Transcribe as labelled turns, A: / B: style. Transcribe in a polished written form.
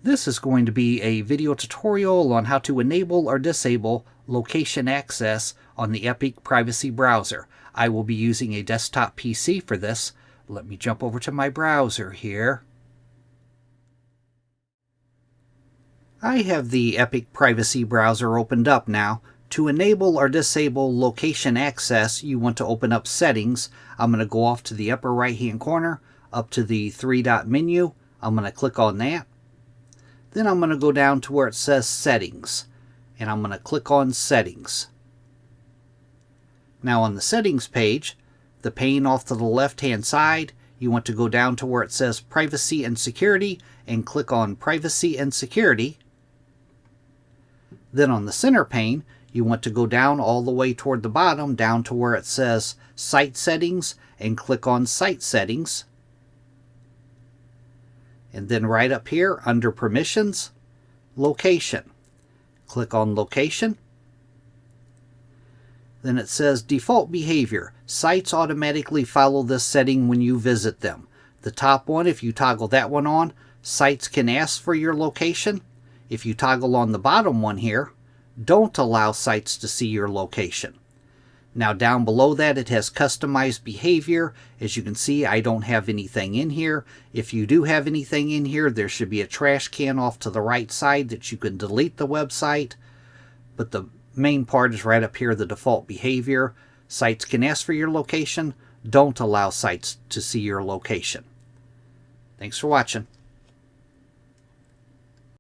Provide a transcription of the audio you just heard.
A: This is going to be a video tutorial on how to enable or disable location access on the Epic Privacy Browser. I will be using a desktop PC for this. Let me jump over to my browser here. I have the Epic Privacy Browser opened up now. To enable or disable location access, you want to open up Settings. I'm going to go off to the upper right hand corner, up to the three-dot menu. I'm going to click on that. Then I'm going to go down to where it says Settings, and I'm going to click on Settings. Now on the Settings page, the pane off to the left-hand side, you want to go down to where it says Privacy and Security and click on Privacy and Security. Then on the center pane, you want to go down all the way toward the bottom, down to where it says Site Settings and click on Site Settings. And then right up here under Permissions, Location. Click on Location. Then it says Default Behavior. Sites automatically follow this setting when you visit them. The top one, if you toggle that one on, sites can ask for your location. If you toggle on the bottom one here, don't allow sites to see your location. Now down below that it has customized behavior. As you can see, I don't have anything in here. If you do have anything in here, there should be a trash can off to the right side that you can delete the website. But the main part is right up here, the default behavior. Sites can ask for your location. Don't allow sites to see your location. Thanks for watching.